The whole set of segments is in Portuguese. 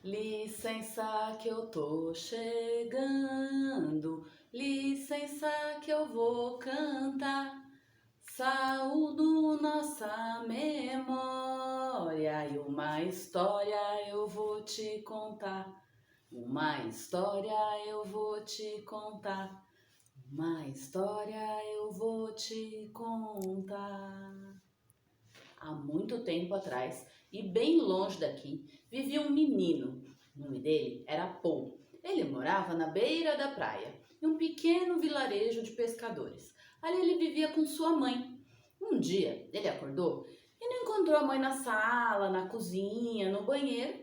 Licença que eu tô chegando, licença que eu vou cantar. Saúdo nossa memória e uma história eu vou te contar. Uma história eu vou te contar. Uma história eu vou te contar. Há muito tempo atrás, e bem longe daqui, vivia um menino. O nome dele era Paul. Ele morava na beira da praia, em um pequeno vilarejo de pescadores. Ali ele vivia com sua mãe. Um dia, ele acordou e não encontrou a mãe na sala, na cozinha, no banheiro.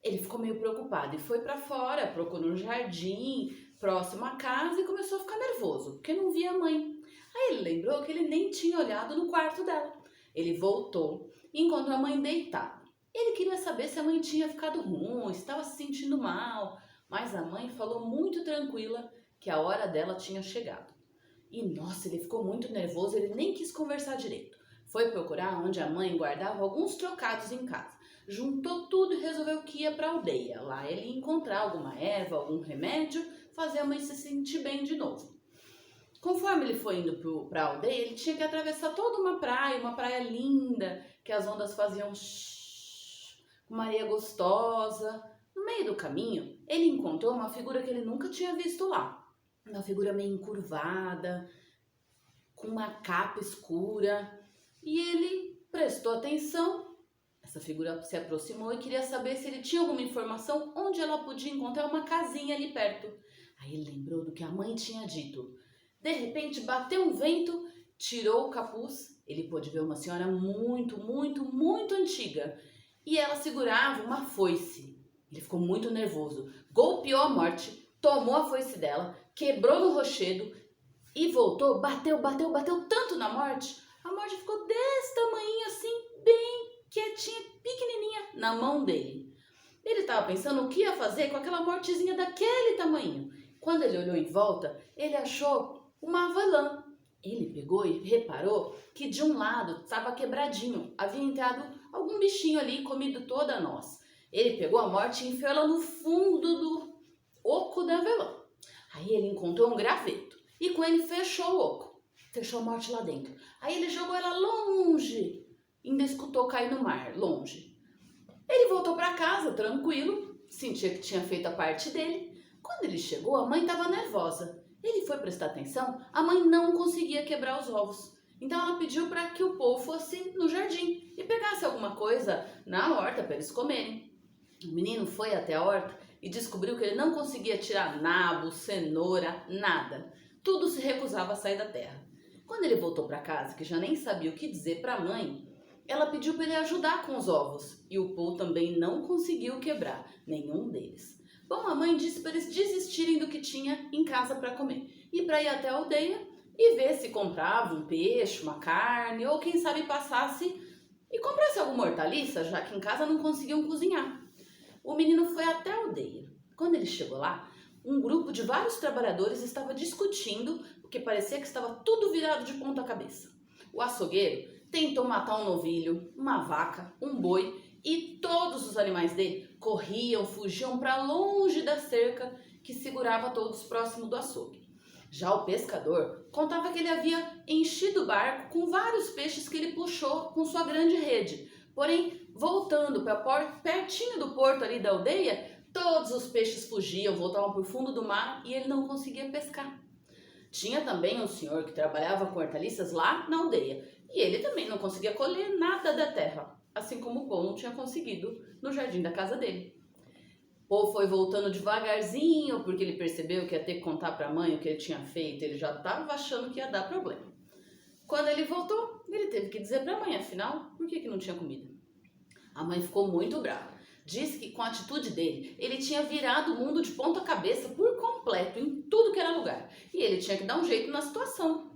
Ele ficou meio preocupado e foi para fora, procurou um jardim próximo à casa e começou a ficar nervoso, porque não via a mãe. Aí ele lembrou que ele nem tinha olhado no quarto dela. Ele voltou e encontrou a mãe deitada. Ele queria saber se a mãe tinha ficado ruim, se estava se sentindo mal, mas a mãe falou muito tranquila que a hora dela tinha chegado. E nossa, ele ficou muito nervoso, ele nem quis conversar direito. Foi procurar onde a mãe guardava alguns trocados em casa. Juntou tudo e resolveu que ia para a aldeia. Lá ele ia encontrar alguma erva, algum remédio, fazer a mãe se sentir bem de novo. Conforme ele foi indo para a aldeia, ele tinha que atravessar toda uma praia linda, que as ondas faziam shhh, uma areia gostosa. No meio do caminho, ele encontrou uma figura que ele nunca tinha visto lá. Uma figura meio encurvada, com uma capa escura. E ele prestou atenção. Essa figura se aproximou e queria saber se ele tinha alguma informação onde ela podia encontrar uma casinha ali perto. Aí ele lembrou do que a mãe tinha dito. De repente bateu um vento, tirou o capuz. Ele pôde ver uma senhora muito antiga. E ela segurava uma foice. Ele ficou muito nervoso. Golpeou a morte, tomou a foice dela, quebrou no rochedo e voltou, bateu tanto na morte. A morte ficou desse tamanho assim, bem quietinha, pequenininha, na mão dele. Ele estava pensando o que ia fazer com aquela mortezinha daquele tamanho. Quando ele olhou em volta, ele achou uma avelã. Ele pegou e reparou que de um lado estava quebradinho. Havia entrado algum bichinho ali e comido toda a noz. Ele pegou a morte e enfiou ela no fundo do oco da avelã. Aí ele encontrou um graveto e com ele fechou o oco. Fechou a morte lá dentro. Aí ele jogou ela longe. Ainda escutou cair no mar, longe. Ele voltou para casa tranquilo, sentia que tinha feito a parte dele. Quando ele chegou, a mãe estava nervosa. Ele foi prestar atenção, a mãe não conseguia quebrar os ovos. Então ela pediu para que o Paul fosse no jardim e pegasse alguma coisa na horta para eles comerem. O menino foi até a horta e descobriu que ele não conseguia tirar nabo, cenoura, nada. Tudo se recusava a sair da terra. Quando ele voltou para casa, que já nem sabia o que dizer para a mãe, ela pediu para ele ajudar com os ovos e o Paul também não conseguiu quebrar nenhum deles. Bom, a mãe disse para eles desistirem do que tinha em casa para comer e para ir até a aldeia e ver se comprava um peixe, uma carne ou quem sabe passasse e comprasse alguma hortaliça, já que em casa não conseguiam cozinhar. O menino foi até a aldeia. Quando ele chegou lá, um grupo de vários trabalhadores estava discutindo porque parecia que estava tudo virado de ponta cabeça. O açougueiro tentou matar um novilho, uma vaca, um boi e todos os animais dele corriam, fugiam para longe da cerca que segurava todos próximo do açougue. Já o pescador contava que ele havia enchido o barco com vários peixes que ele puxou com sua grande rede. Porém, voltando para pertinho do porto ali da aldeia, todos os peixes fugiam, voltavam para o fundo do mar e ele não conseguia pescar. Tinha também um senhor que trabalhava com hortaliças lá na aldeia e ele também não conseguia colher nada da terra, assim como o Paul não tinha conseguido no jardim da casa dele. Paul foi voltando devagarzinho porque ele percebeu que ia ter que contar para a mãe o que ele tinha feito, ele já estava achando que ia dar problema. Quando ele voltou, ele teve que dizer para a mãe, afinal, por que não tinha comida? A mãe ficou muito brava. Disse que com a atitude dele, ele tinha virado o mundo de ponta cabeça por completo, em tudo que era lugar. E ele tinha que dar um jeito na situação.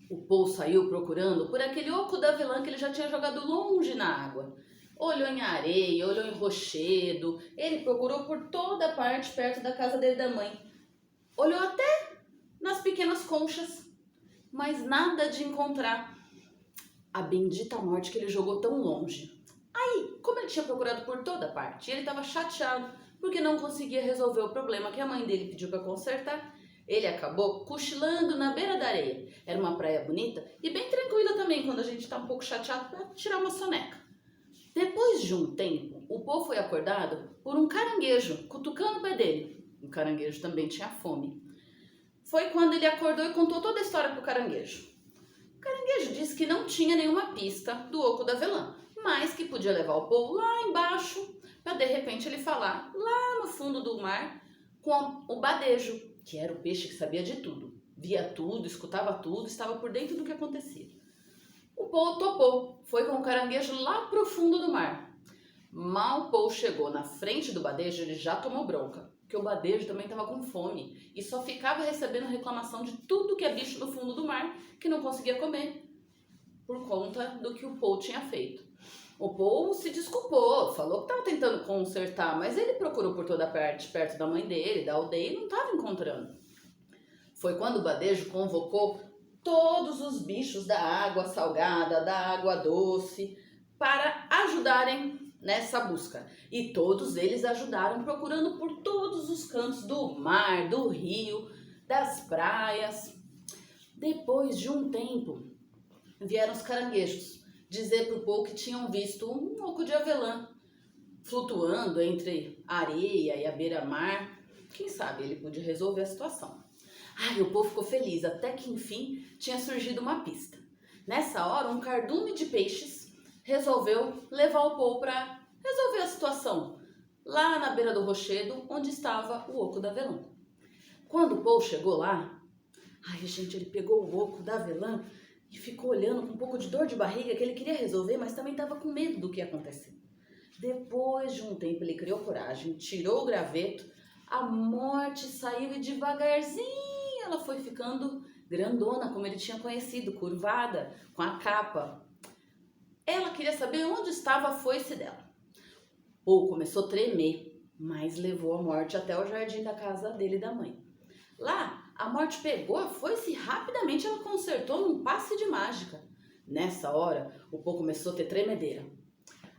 O Paul saiu procurando por aquele oco da avelã que ele já tinha jogado longe na água. Olhou em areia, olhou em rochedo, ele procurou por toda parte perto da casa dele e da mãe. Olhou até nas pequenas conchas, mas nada de encontrar a bendita morte que ele jogou tão longe. Aí, como ele tinha procurado por toda parte, ele estava chateado porque não conseguia resolver o problema que a mãe dele pediu para consertar, ele acabou cochilando na beira da areia. Era uma praia bonita e bem tranquila também quando a gente está um pouco chateado para tirar uma soneca. Depois de um tempo, o povo foi acordado por um caranguejo cutucando o pé dele. O caranguejo também tinha fome. Foi quando ele acordou e contou toda a história para o caranguejo. O caranguejo disse que não tinha nenhuma pista do oco da avelã, mas que podia levar o povo lá embaixo para de repente ele falar lá no fundo do mar com o badejo, que era o peixe que sabia de tudo, via tudo, escutava tudo, estava por dentro do que acontecia. O Paul topou, foi com o caranguejo lá pro fundo do mar. Mal o Paul chegou na frente do badejo, ele já tomou bronca, porque o badejo também estava com fome e só ficava recebendo reclamação de tudo que é bicho no fundo do mar que não conseguia comer por conta do que o Paul tinha feito. O Paul se desculpou, falou que estava tentando consertar, mas ele procurou por toda parte, perto da mãe dele, da aldeia, e não estava encontrando. Foi quando o badejo convocou todos os bichos da água salgada, da água doce, para ajudarem nessa busca. E todos eles ajudaram procurando por todos os cantos do mar, do rio, das praias. Depois de um tempo, vieram os caranguejos dizer para o povo que tinham visto um oco de avelã flutuando entre a areia e a beira-mar. Quem sabe ele podia resolver a situação. Ai, o povo ficou feliz, até que enfim tinha surgido uma pista. Nessa hora, um cardume de peixes resolveu levar o povo para resolver a situação lá na beira do rochedo, onde estava o oco da avelã. Quando o povo chegou lá, ai gente, ele pegou o oco da avelã e ficou olhando com um pouco de dor de barriga, que ele queria resolver, mas também estava com medo do que ia acontecer. Depois de um tempo, ele criou coragem, tirou o graveto, a morte saiu e devagarzinho ela foi ficando grandona, como ele tinha conhecido, curvada, com a capa. Ela queria saber onde estava a foice dela. Ou começou a tremer, mas levou a morte até o jardim da casa dele e da mãe. Lá, a morte pegou a foice e rapidamente ela consertou num passe de mágica. Nessa hora, o Paul começou a ter tremedeira.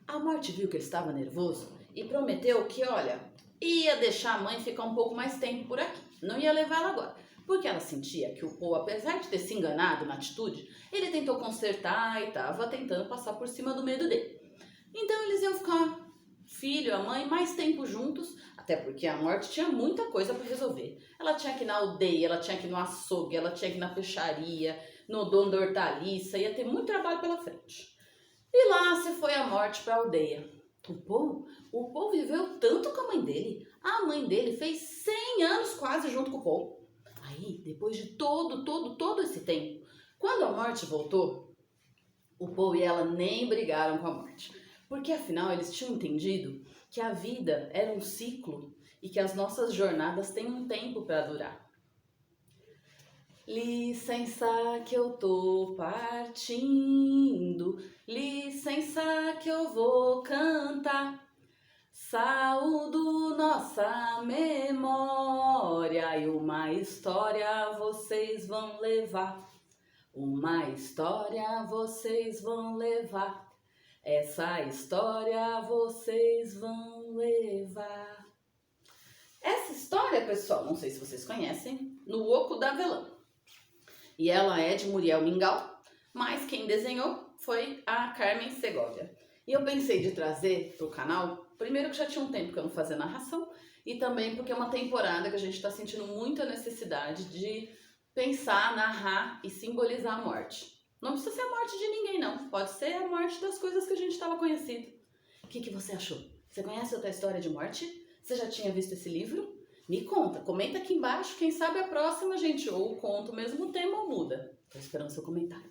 A morte viu que ele estava nervoso e prometeu que, olha, ia deixar a mãe ficar um pouco mais tempo por aqui. Não ia levá-la agora, porque ela sentia que o Paul, apesar de ter se enganado na atitude, ele tentou consertar e estava tentando passar por cima do medo dele. Então eles iam ficar, filho, a mãe, mais tempo juntos, até porque a morte tinha muita coisa para resolver. Ela tinha que ir na aldeia, ela tinha que ir no açougue, ela tinha que ir na peixaria, no dono da hortaliça, ia ter muito trabalho pela frente. E lá se foi a morte para a aldeia. O Paul viveu tanto com a mãe dele. A mãe dele fez 100 anos quase junto com o Paul. Aí, depois de todo esse tempo, quando a morte voltou, o Paul e ela nem brigaram com a morte. Porque afinal eles tinham entendido que a vida era um ciclo e que as nossas jornadas têm um tempo para durar. Licença que eu tô partindo, licença que eu vou cantar. Saúdo nossa memória e uma história vocês vão levar. Uma história vocês vão levar. Essa história vocês vão levar. Essa história, pessoal, não sei se vocês conhecem, no Oco da Avelã. E ela é de Muriel Mingau, mas quem desenhou foi a Carmen Segovia. E eu pensei de trazer para o canal, primeiro que já tinha um tempo que eu não fazia narração, e também porque é uma temporada que a gente está sentindo muita necessidade de pensar, narrar e simbolizar a morte. Não precisa ser a morte de ninguém, não. Pode ser a morte das coisas que a gente estava conhecido. O que você achou? Você conhece outra história de morte? Você já tinha visto esse livro? Me conta, comenta aqui embaixo. Quem sabe a próxima, gente, ou conta o mesmo tema ou muda. Tô esperando seu comentário.